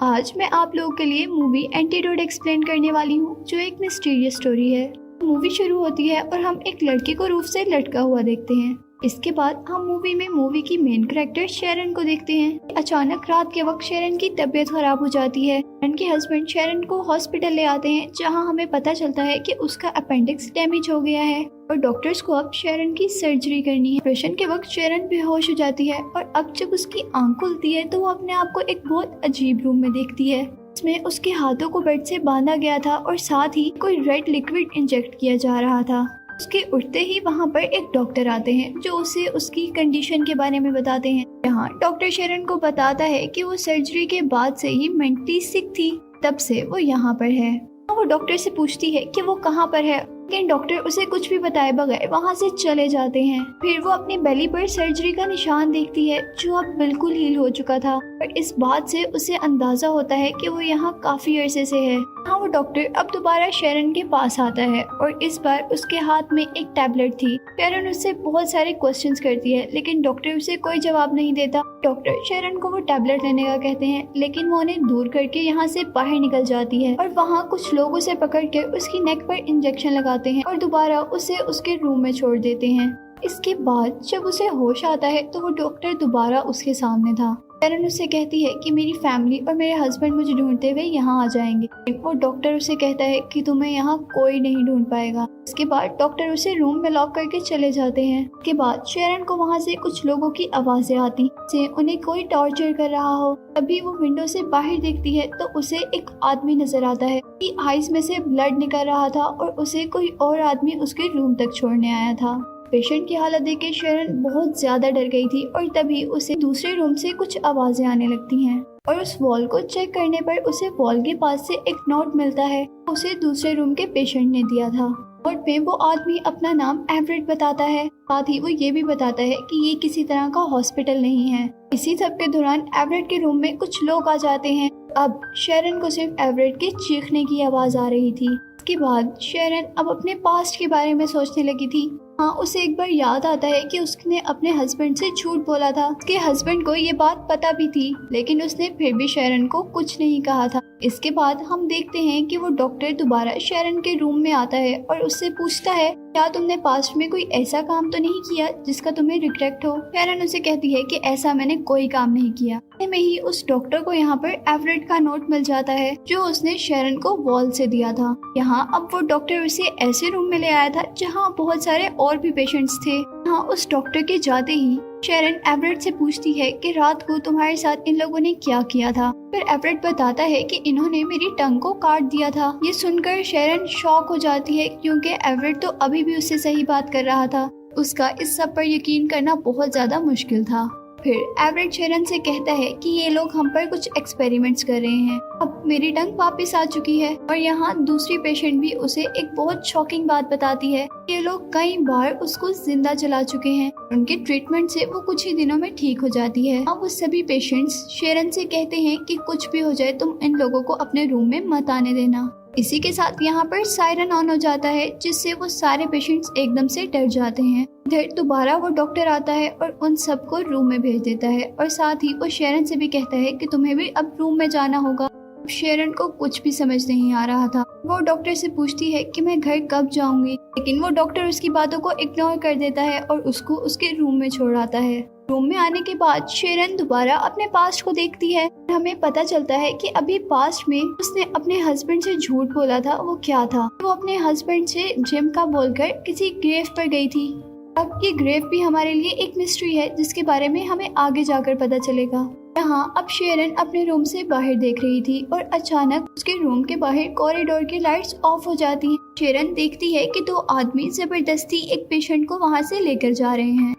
आज मैं आप लोगों के लिए मूवी एंटीडोट एक्सप्लेन करने वाली हूँ, जो एक मिस्टीरियस स्टोरी है। मूवी शुरू होती है और हम एक लड़के को रूफ से लटका हुआ देखते हैं। इसके बाद हम मूवी की मेन कैरेक्टर शेरन को देखते हैं। अचानक रात के वक्त शेरन की तबीयत खराब हो जाती है। शेरन के हस्बैंड शेरन को हॉस्पिटल ले आते हैं, जहां हमें पता चलता है कि उसका अपेंडिक्स डैमेज हो गया है और डॉक्टर्स को अब शेरन की सर्जरी करनी है। ऑपरेशन के वक्त शेरन बेहोश हो जाती है और अब जब उसकी आंख खुलती है तो वो अपने आप को एक बहुत अजीब रूम में देखती है। इसमें उसके हाथों को बेड से बांधा गया था और साथ ही कोई रेड लिक्विड इंजेक्ट किया जा रहा था। उसके उठते ही वहाँ पर एक डॉक्टर आते हैं, जो उसे उसकी कंडीशन के बारे में बताते हैं। यहाँ डॉक्टर शेरन को बताता है कि वो सर्जरी के बाद से ही मेंटली सिक थी, तब से वो यहाँ पर है। वो डॉक्टर से पूछती है कि वो कहाँ पर है, लेकिन डॉक्टर उसे कुछ भी बताए बगैर वहाँ से चले जाते हैं। फिर वो अपनी बेली पर सर्जरी का निशान देखती है, जो अब बिल्कुल हील हो चुका था और इस बात से उसे अंदाजा होता है कि वो यहाँ काफी अरसे से है। हाँ, वो डॉक्टर अब दोबारा शेरन के पास आता है और इस बार उसके हाथ में एक टैबलेट थी। शेरन उससे बहुत सारे क्वेश्चंस करती है, लेकिन डॉक्टर उसे कोई जवाब नहीं देता। डॉक्टर शेरन को वो टैबलेट लेने का कहते हैं, लेकिन वो उन्हें दूर करके यहाँ से बाहर निकल जाती है और वहाँ कुछ लोग उसे पकड़ कर उसकी नेक पर इंजेक्शन लगाते हैं और दोबारा उसे उसके रूम में छोड़ देते हैं। इसके बाद जब उसे होश आता है तो वो डॉक्टर दोबारा उसके सामने था। शेरन उससे कहती है कि मेरी फैमिली और मेरे हस्बैंड मुझे ढूंढते हुए यहाँ आ जाएंगे। वो डॉक्टर उसे कहता है कि तुम्हें यहाँ कोई नहीं ढूंढ पाएगा। इसके बाद डॉक्टर उसे रूम में लॉक करके चले जाते हैं। इसके बाद शेरन को वहाँ से कुछ लोगों की आवाजें आती जैसे उन्हें कोई टॉर्चर कर रहा हो। तभी वो विंडो से बाहर देखती है तो उसे एक आदमी नजर आता है कि आइज में से ब्लड निकल रहा था और उसे कोई और आदमी उसके रूम तक छोड़ने आया था। पेशेंट की हालत देख के शेरन बहुत ज्यादा डर गई थी और तभी उसे दूसरे रूम से कुछ आवाजें आने लगती हैं और उस वॉल को चेक करने पर उसे वॉल के पास से एक नोट मिलता है। उसे दूसरे रूम के पेशेंट ने दिया था। नोट में वो आदमी अपना नाम एवरेट बताता है, साथ ही वो ये भी बताता है कि ये किसी तरह का हॉस्पिटल नहीं है। इसी सब के दौरान एवरेट के रूम में कुछ लोग आ जाते हैं। अब शेरन को सिर्फ एवरेट के चीखने की आवाज आ रही थी। इसके बाद शेरन अब अपने पास्ट के बारे में सोचने लगी थी। हाँ, उसे एक बार याद आता है कि उसने अपने हस्बैंड से झूठ बोला था। उसके हस्बैंड को ये बात पता भी थी, लेकिन उसने फिर भी शेरन को कुछ नहीं कहा था। इसके बाद हम देखते हैं कि वो डॉक्टर दोबारा शेरन के रूम में आता है और उससे पूछता है, क्या तुमने पास्ट में कोई ऐसा काम तो नहीं किया जिसका तुम्हें रिग्रेट हो। शेरन उसे कहती है कि ऐसा मैंने कोई काम नहीं किया। में ही उस डॉक्टर को यहाँ पर एवरेट का नोट मिल जाता है, जो उसने शेरन को वॉल से दिया था। यहाँ अब वो डॉक्टर उसे ऐसे रूम में ले आया था जहाँ बहुत सारे और भी पेशेंट्स थे। यहाँ उस डॉक्टर के जाते ही शेरन एवरेट से पूछती है कि रात को तुम्हारे साथ इन लोगों ने क्या किया था। फिर एवरेट बताता है कि इन्होंने मेरी टंग को काट दिया था। ये सुनकर शेरन शॉक हो जाती है, क्योंकि एवरेट तो अभी भी उससे सही बात कर रहा था। उसका इस सब पर यकीन करना बहुत ज्यादा मुश्किल था। फिर एवरेट शेरन से कहता है कि ये लोग हम पर कुछ एक्सपेरिमेंट्स कर रहे हैं। अब मेरी टंग वापस आ चुकी है। और यहाँ दूसरी पेशेंट भी उसे एक बहुत शॉकिंग बात बताती है। ये लोग कई बार उसको जिंदा जला चुके हैं। उनके ट्रीटमेंट से वो कुछ ही दिनों में ठीक हो जाती है। अब वो सभी पेशेंट्स शेरन से कहते हैं कि कुछ भी हो जाए तुम इन लोगों को अपने रूम में मत आने देना। इसी के साथ यहाँ पर सायरन ऑन हो जाता है, जिससे वो सारे पेशेंट्स एकदम से डर जाते हैं। इधर दोबारा वो डॉक्टर आता है और उन सबको रूम में भेज देता है और साथ ही वो शेरन से भी कहता है कि तुम्हें भी अब रूम में जाना होगा। शेरन को कुछ भी समझ नहीं आ रहा था। वो डॉक्टर से पूछती है कि मैं घर कब जाऊंगी, लेकिन वो डॉक्टर उसकी बातों को इग्नोर कर देता है और उसको उसके रूम में छोड़ आता है। रूम में आने के बाद शेरन दोबारा अपने पास्ट को देखती है। हमें पता चलता है कि अभी पास्ट में उसने अपने हस्बैंड से झूठ बोला था। वो क्या था? वो अपने हस्बैंड से जिम का बोलकर किसी ग्रेव पर गई थी। अब ये ग्रेव भी हमारे लिए एक मिस्ट्री है, जिसके बारे में हमें आगे जाकर पता चलेगा। यहाँ अब शेरन अपने रूम से बाहर देख रही थी और अचानक उसके रूम के बाहर कॉरिडोर की लाइट्स ऑफ हो जाती हैं। शेरन देखती है कि दो आदमी जबरदस्ती एक पेशेंट को वहाँ से लेकर जा रहे हैं।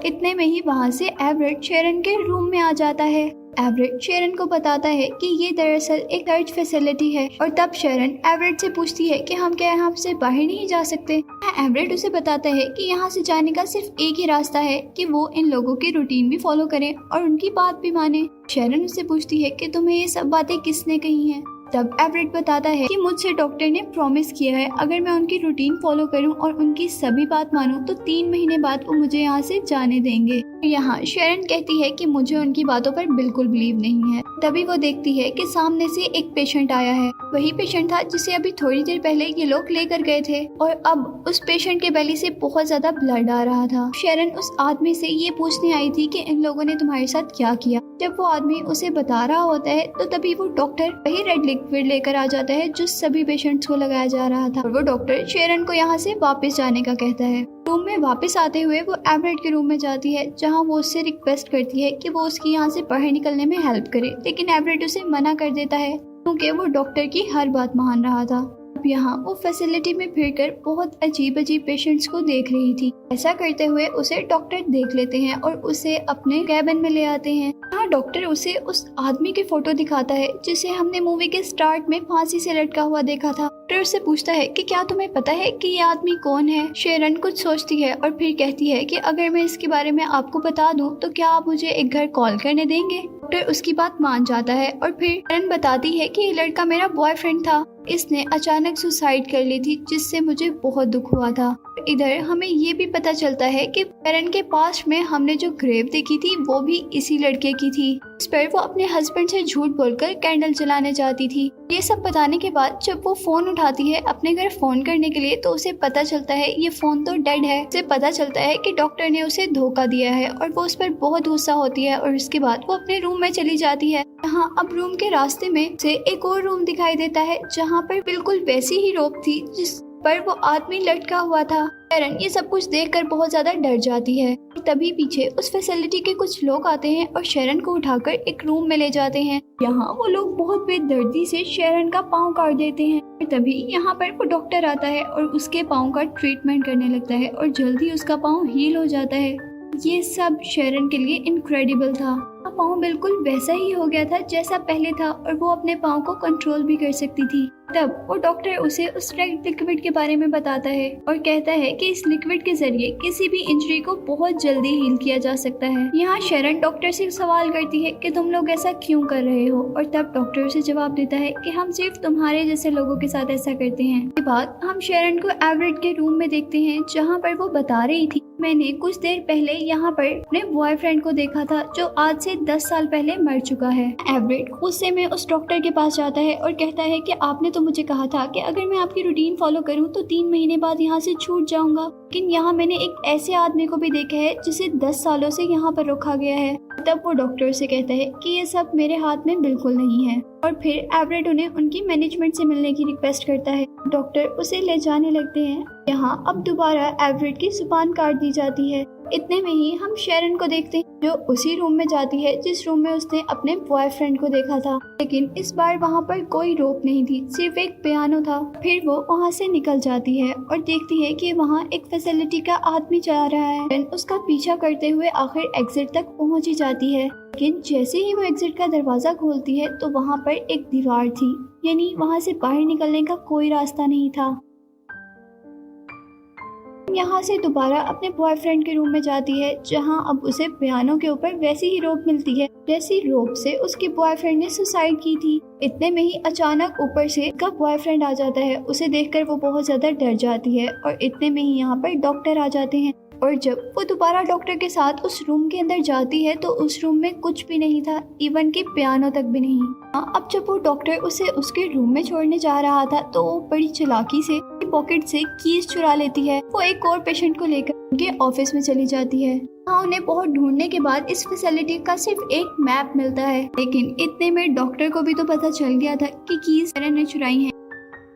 इतने में ही वहाँ से एवरेट शेरन के रूम में आ जाता है। एवरेट शेरन को बताता है कि ये दरअसल एक सर्च फैसिलिटी है और तब शेरन एवरेट से पूछती है कि हम क्या यहाँ से बाहर नहीं जा सकते। एवरेट उसे बताता है कि यहाँ से जाने का सिर्फ एक ही रास्ता है कि वो इन लोगों की रूटीन भी फॉलो करें और उनकी बात भी माने। शेरन उससे पूछती है कि तुम्हें ये सब बातें किसने कही हैं। तब एवरेट बताता है कि मुझसे डॉक्टर ने प्रॉमिस किया है अगर मैं उनकी रूटीन फॉलो करूं और उनकी सभी बात मानूं तो 3 महीने बाद वो मुझे यहाँ से जाने देंगे। यहाँ शेरन कहती है कि मुझे उनकी बातों पर बिल्कुल बिलीव नहीं है। तभी वो देखती है कि सामने से एक पेशेंट आया है। वही पेशेंट था जिसे अभी थोड़ी देर पहले ये लोग लेकर गए थे और अब उस पेशेंट के बेली से बहुत ज्यादा ब्लड आ रहा था। शेरन उस आदमी से ये पूछने आई थी कि इन लोगों ने तुम्हारे साथ क्या किया। जब वो आदमी उसे बता रहा होता है तो तभी वो डॉक्टर वही रेड लिक्विड लेकर आ जाता है जो सभी पेशेंट्स को लगाया जा रहा था और वो डॉक्टर शेरन को यहाँ से वापस जाने का कहता है। रूम में वापस आते हुए वो एवरेट के रूम में जाती है जहाँ वो उससे रिक्वेस्ट करती है कि वो उसकी यहाँ से बाहर निकलने में हेल्प करे, लेकिन एवरेट उसे मना कर देता है क्योंकि वो डॉक्टर की हर बात मान रहा था। अब यहाँ वो फैसिलिटी में फिरकर बहुत अजीब अजीब पेशेंट्स को देख रही थी। ऐसा करते हुए उसे डॉक्टर देख लेते हैं और उसे अपने कैबिन में ले आते हैं। यहाँ डॉक्टर उसे उस आदमी की फोटो दिखाता है जिसे हमने मूवी के स्टार्ट में फांसी से लटका हुआ देखा था। डॉक्टर उससे पूछता है कि क्या तुम्हें पता है कि ये आदमी कौन है। शेरन कुछ सोचती है और फिर कहती है कि अगर मैं इसके बारे में आपको बता दूं तो क्या आप मुझे एक घर कॉल करने देंगे। डॉक्टर उसकी बात मान जाता है और फिर शेरन बताती है कि ये लड़का मेरा बॉयफ्रेंड था, इसने अचानक सुसाइड कर ली थी जिससे मुझे बहुत दुख हुआ था। इधर हमें ये भी पता चलता है कि शेरन के पास में हमने जो ग्रेव देखी थी वो भी इसी लड़के की थी। इस पर वो अपने हस्बैंड से झूठ बोलकर कैंडल जलाने जाती थी। ये सब बताने के बाद जब वो फोन उठाती है अपने घर फोन करने के लिए तो उसे पता चलता है ये फोन तो डेड है। उसे पता चलता है कि डॉक्टर ने उसे धोखा दिया है और वो उस पर बहुत गुस्सा होती है और उसके बाद वो अपने रूम में चली जाती है। यहाँ अब रूम के रास्ते में से एक और रूम दिखाई देता है जहाँ पर बिल्कुल वैसी ही रोप थी जिस पर वो आदमी लटका हुआ था। शेरन ये सब कुछ देखकर बहुत ज्यादा डर जाती है। तभी पीछे उस फैसिलिटी के कुछ लोग आते हैं और शेरन को उठाकर एक रूम में ले जाते हैं। यहाँ वो लोग बहुत बेदर्दी से शेरन का पाँव काट देते हैं। तभी यहाँ पर वो डॉक्टर आता है और उसके पाँव का ट्रीटमेंट करने लगता है और जल्दी उसका पाँव हील हो जाता है। ये सब शेरन के लिए इनक्रेडिबल था। पाँव बिल्कुल वैसा ही हो गया था जैसा पहले था और वो अपने पाँव को कंट्रोल भी कर सकती थी। तब वो डॉक्टर उसे उस रेड लिक्विड के बारे में बताता है और कहता है कि इस लिक्विड के जरिए किसी भी इंजरी को बहुत जल्दी हील किया जा सकता है। यहाँ शेरन डॉक्टर से सवाल करती है कि तुम लोग ऐसा क्यों कर रहे हो और तब डॉक्टर उसे जवाब देता है कि हम सिर्फ तुम्हारे जैसे लोगों के साथ ऐसा करते हैं। इसके बाद हम शेरन को एवरेट के रूम में देखते हैं जहाँ पर वो बता रही थी मैंने कुछ देर पहले यहाँ पर अपने बॉयफ्रेंड को देखा था जो आज से 10 साल पहले मर चुका है। एवरेट गुस्से में उस डॉक्टर के पास जाता है और कहता है कि आपने तो मुझे कहा था कि अगर मैं आपकी रूटीन फॉलो करूं तो 3 महीने बाद यहाँ से छूट जाऊंगा, लेकिन यहाँ मैंने एक ऐसे आदमी को भी देखा है जिसे 10 सालों से यहाँ पर रखा गया है। तब वो डॉक्टर से कहता है कि ये सब मेरे हाथ में बिल्कुल नहीं है और फिर एवरेट उन्हें उनकी मैनेजमेंट से मिलने की रिक्वेस्ट करता है। डॉक्टर उसे ले जाने लगते हैं। यहाँ अब दोबारा एवरेट की जुबान काट दी जाती है। इतने में ही हम शेरन को देखते हैं जो उसी रूम में जाती है जिस रूम में उसने अपने बॉयफ्रेंड को देखा था, लेकिन इस बार वहाँ पर कोई रोप नहीं थी, सिर्फ एक पियानो था। फिर वो वहाँ से निकल जाती है और देखती है कि वहाँ एक फैसिलिटी का आदमी जा रहा है। उसका पीछा करते हुए आखिर एग्जिट तक पहुँच ही जाती है, लेकिन जैसे ही वो एग्जिट का दरवाजा खोलती है तो वहाँ पर एक दीवार थी, यानी वहाँ से बाहर निकलने का कोई रास्ता नहीं था। यहाँ से दोबारा अपने बॉयफ्रेंड के रूम में जाती है जहाँ अब उसे पियानो के ऊपर वैसी ही रोप मिलती है जैसी रोप से उसके बॉयफ्रेंड ने सुसाइड की थी। इतने में ही अचानक ऊपर से उसका बॉयफ्रेंड आ जाता है। उसे देखकर वो बहुत ज्यादा डर जाती है और इतने में ही यहाँ पर डॉक्टर आ जाते हैं और जब वो दोबारा डॉक्टर के साथ उस रूम के अंदर जाती है तो उस रूम में कुछ भी नहीं था, इवन कि पियानो तक भी नहीं। अब जब वो डॉक्टर उसे उसके रूम में छोड़ने जा रहा था तो वो बड़ी चालाकी से पॉकेट से कीज चुरा लेती है। वो एक और पेशेंट को लेकर उनके ऑफिस में चली जाती है। उन्हें बहुत ढूंढने के बाद इस फैसिलिटी का सिर्फ एक मैप मिलता है, लेकिन इतने में डॉक्टर को भी तो पता चल गया था कि कीज शेरन ने चुराई हैं।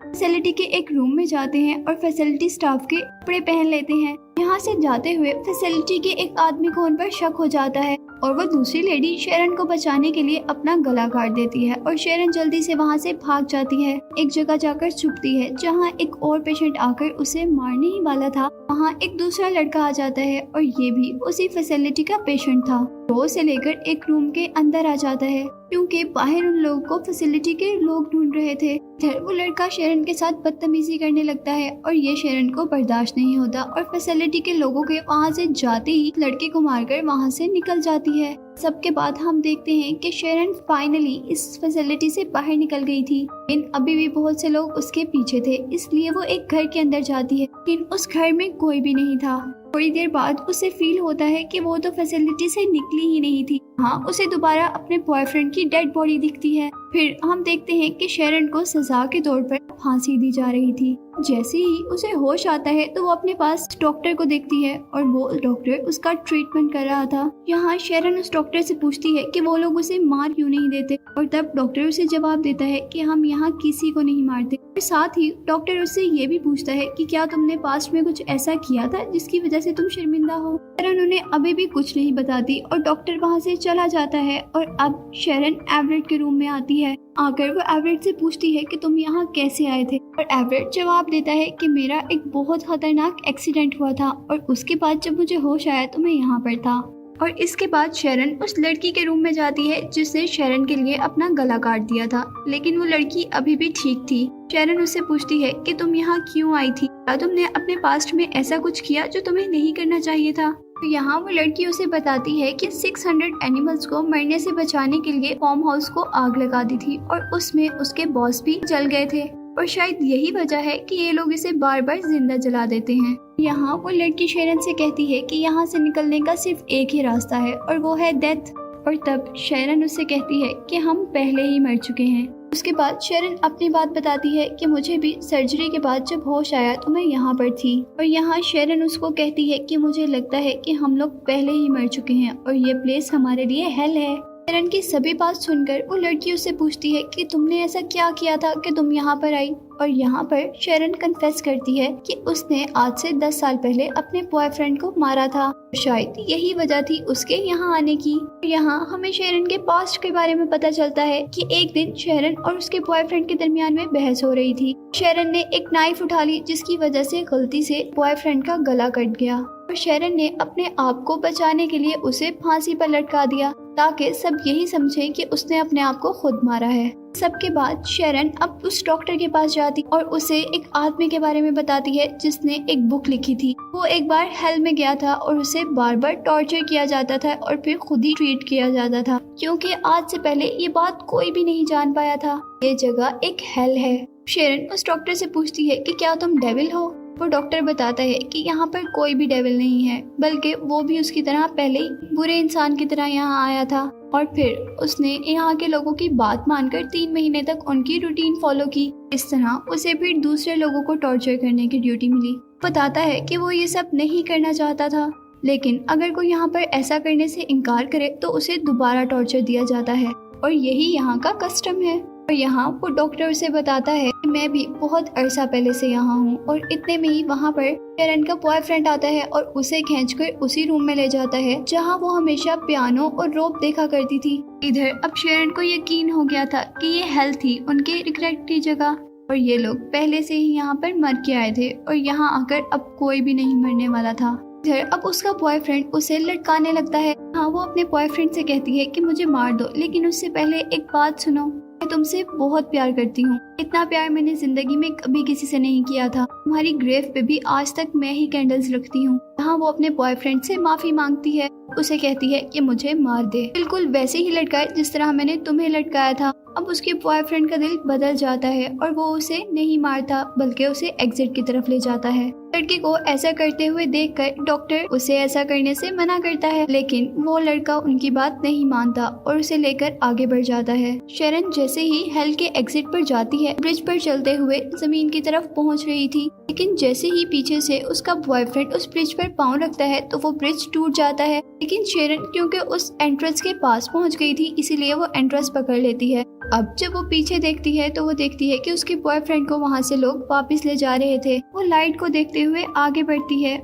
फैसिलिटी के एक रूम में जाते हैं और फैसिलिटी स्टाफ के कपड़े पहन लेते हैं। यहाँ से जाते हुए फैसिलिटी के एक आदमी को उन पर शक हो जाता है और वो दूसरी लेडी शेरन को बचाने के लिए अपना गला काट देती है और शेरन जल्दी से वहाँ से भाग जाती है। एक जगह जाकर छुपती है जहाँ एक और पेशेंट आकर उसे मारने ही वाला था। वहाँ एक दूसरा लड़का आ जाता है और ये भी उसी फैसिलिटी का पेशेंट था। वो उसे लेकर एक रूम के अंदर आ जाता है क्योंकि बाहर उन लोगों को फैसिलिटी के लोग ढूंढ रहे थे। इधर वो लड़का शेरन के साथ बदतमीजी करने लगता है और ये शेरन को बर्दाश्त नहीं होता और फैसिलिटी के लोगों के वहाँ से जाते ही लड़के को मारकर वहाँ से निकल जाती है। सबके बाद हम देखते हैं कि शेरन फाइनली इस फैसिलिटी से बाहर निकल गई थी, लेकिन अभी भी बहुत से लोग उसके पीछे थे, इसलिए वो एक घर के अंदर जाती है, लेकिन उस घर में कोई भी नहीं था। थोड़ी देर बाद उसे फील होता है कि वो तो फैसिलिटी से निकली ही नहीं थी। हाँ, उसे दोबारा अपने बॉयफ्रेंड की डेड बॉडी दिखती है। फिर हम देखते हैं कि शेरन को सजा के तौर पर फांसी दी जा रही थी। जैसे ही उसे होश आता है तो वो अपने पास डॉक्टर को देखती है और वो डॉक्टर उसका ट्रीटमेंट कर रहा था। यहाँ शेरन उस डॉक्टर से पूछती है कि वो लोग उसे मार क्यों नहीं देते, और तब डॉक्टर उसे जवाब देता है कि हम यहाँ किसी को नहीं मारते। और साथ ही डॉक्टर उससे ये भी पूछता है कि क्या तुमने पास्ट में कुछ ऐसा किया था जिसकी वजह से तुम शर्मिंदा हो। शेरन उन्हें अभी भी कुछ नहीं बताती और डॉक्टर वहाँ से चला जाता है। और अब शेरन एवरेट के रूम में आती है। आकर वो एवरेट से पूछती है कि तुम यहाँ कैसे आए थे, और एवरेट जवाब देता है कि मेरा एक बहुत खतरनाक एक्सीडेंट हुआ था और उसके बाद जब मुझे होश आया तो मैं यहाँ पर था। और इसके बाद शेरन उस लड़की के रूम में जाती है जिसने शेरन के लिए अपना गला काट दिया था, लेकिन वो लड़की अभी भी ठीक थी। शेरन उससे पूछती है कि तुम यहाँ क्यों आई थी, क्या तुमने अपने पास्ट में ऐसा कुछ किया जो तुम्हें नहीं करना चाहिए था। तो यहाँ वो लड़की उसे बताती है कि 600 एनिमल्स को मरने से बचाने के लिए फार्म हाउस को आग लगा दी थी और उसमें उसके बॉस भी जल गए थे, और शायद यही वजह है कि ये लोग इसे बार बार जिंदा जला देते हैं। यहाँ वो लड़की शेरन से कहती है कि यहाँ से निकलने का सिर्फ एक ही रास्ता है और वो है डेथ। और तब शेरन उससे कहती है कि हम पहले ही मर चुके हैं। उसके बाद शेरन अपनी बात बताती है कि मुझे भी सर्जरी के बाद जब होश आया तो मैं यहाँ पर थी। और यहाँ शेरन उसको कहती है कि मुझे लगता है कि हम लोग पहले ही मर चुके हैं और ये प्लेस हमारे लिए हेल है। शेरन की सभी बात सुनकर वो लड़की उससे पूछती है कि तुमने ऐसा क्या किया था कि तुम यहाँ पर आई। और यहाँ पर शेरन कन्फेस करती है कि उसने आज से 10 साल पहले अपने बॉयफ्रेंड को मारा था। शायद यही वजह थी उसके यहाँ आने की। यहाँ हमें शेरन के पास्ट के बारे में पता चलता है कि एक दिन शेरन और उसके बॉयफ्रेंड के दरमियान में बहस हो रही थी। शेरन ने एक नाइफ उठा ली जिसकी वजह से गलती से बॉयफ्रेंड का गला कट गया और शेरन ने अपने आप को बचाने के लिए उसे फांसी पर लटका दिया ताकि सब यही समझें कि उसने अपने आप को खुद मारा है। सबके बाद शेरन अब उस डॉक्टर के पास जाती और उसे एक आदमी के बारे में बताती है जिसने एक बुक लिखी थी। वो एक बार हेल में गया था और उसे बार बार टॉर्चर किया जाता था और फिर खुद ही ट्रीट किया जाता था, क्योंकि आज से पहले ये बात कोई भी नहीं जान पाया था। ये जगह एक हेल है। शेरन उस डॉक्टर से पूछती है कि क्या तुम डेविल हो। वो डॉक्टर बताता है कि यहाँ पर कोई भी डेविल नहीं है, बल्कि वो भी उसकी तरह पहले ही बुरे इंसान की तरह यहाँ आया था और फिर उसने यहाँ के लोगों की बात मानकर 3 महीने तक उनकी रूटीन फॉलो की। इस तरह उसे फिर दूसरे लोगों को टॉर्चर करने की ड्यूटी मिली। बताता है कि वो ये सब नहीं करना चाहता था, लेकिन अगर कोई यहाँ पर ऐसा करने से इनकार करे तो उसे दोबारा टॉर्चर दिया जाता है और यही यहाँ का कस्टम है। और यहाँ वो डॉक्टर उसे बताता है कि मैं भी बहुत अरसा पहले से यहाँ हूँ। और इतने में ही वहाँ पर शेरन का बॉयफ्रेंड आता है और उसे खींचकर उसी रूम में ले जाता है जहाँ वो हमेशा पियानो और रोप देखा करती थी। इधर अब शेरन को यकीन हो गया था कि ये हेल थी, उनके रिग्रेट की जगह, और ये लोग पहले से ही यहाँ पर मर के आए थे और यहाँ आकर अब कोई भी नहीं मरने वाला था। इधर अब उसका बॉयफ्रेंड उसे लटकाने लगता है। हाँ, वो अपने बॉयफ्रेंड से कहती है कि मुझे मार दो, लेकिन उससे पहले एक बात सुनो, मैं तुमसे बहुत प्यार करती हूँ। इतना प्यार मैंने जिंदगी में कभी किसी से नहीं किया था। तुम्हारी ग्रेव पे भी आज तक मैं ही कैंडल्स रखती हूँ। हाँ, वो अपने बॉयफ्रेंड से माफी मांगती है, उसे कहती है कि मुझे मार दे, बिल्कुल वैसे ही लटकाए जिस तरह मैंने तुम्हें लटकाया था। अब उसके बॉयफ्रेंड का दिल बदल जाता है और वो उसे नहीं मारता बल्कि उसे एग्जिट की तरफ ले जाता है। लड़की को ऐसा करते हुए देखकर डॉक्टर उसे ऐसा करने से मना करता है, लेकिन वो लड़का उनकी बात नहीं मानता और उसे लेकर आगे बढ़ जाता है। शेरन जैसे ही हेल के एग्जिट पर जाती है, ब्रिज पर चलते हुए जमीन की तरफ पहुंच रही थी, लेकिन जैसे ही पीछे से उसका बॉयफ्रेंड उस ब्रिज पर पांव रखता है तो वो ब्रिज टूट जाता है। लेकिन शेरन क्योंकि उस एंट्रेंस के पास पहुंच गई थी, इसीलिए वो एंट्रेंस पकड़ लेती है। अब जब वो पीछे देखती है तो वो देखती है कि उसके बॉयफ्रेंड को वहाँ से लोग वापस ले जा रहे थे। वो लाइट को देखते हुए आगे बढ़ती है।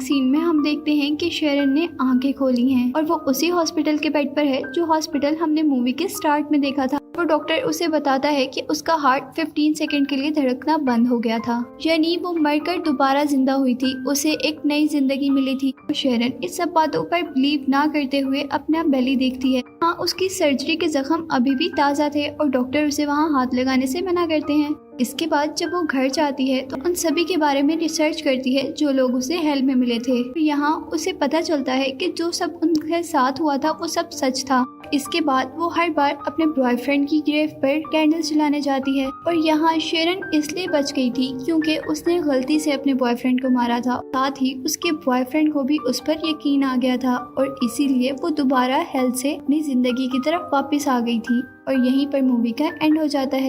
सीन में हम देखते हैं कि शेरन ने आंखें खोली हैं और वो उसी हॉस्पिटल के बेड पर है जो हॉस्पिटल हमने मूवी के स्टार्ट में देखा था। वो डॉक्टर उसे बताता है कि उसका हार्ट 15 सेकंड के लिए धड़कना बंद हो गया था, यानी वो मरकर दोबारा जिंदा हुई थी, उसे एक नई जिंदगी मिली थी। तो शेरन इस सब बातों पर बिलीव ना करते हुए अपना बेली देखती है। हाँ, उसकी सर्जरी के जख्म अभी भी ताज़ा थे और डॉक्टर उसे वहाँ हाथ लगाने से मना करते हैं। इसके बाद जब वो घर जाती है तो उन सभी के बारे में रिसर्च करती है जो लोग उसे हेल में मिले थे। यहाँ उसे पता चलता है कि जो सब उनके साथ हुआ था वो सब सच था। इसके बाद वो हर बार अपने बॉयफ्रेंड की ग्रेव पर कैंडल्स जलाने जाती है और यहाँ शेरन इसलिए बच गई थी क्योंकि उसने गलती से अपने बॉयफ्रेंड को मारा था। साथ ही उसके बॉयफ्रेंड को भी उस पर यकीन आ गया था और इसीलिए वो दोबारा हेल से अपनी जिंदगी की तरफ वापस आ गई थी। और यहीं पर मूवी का एंड हो जाता है।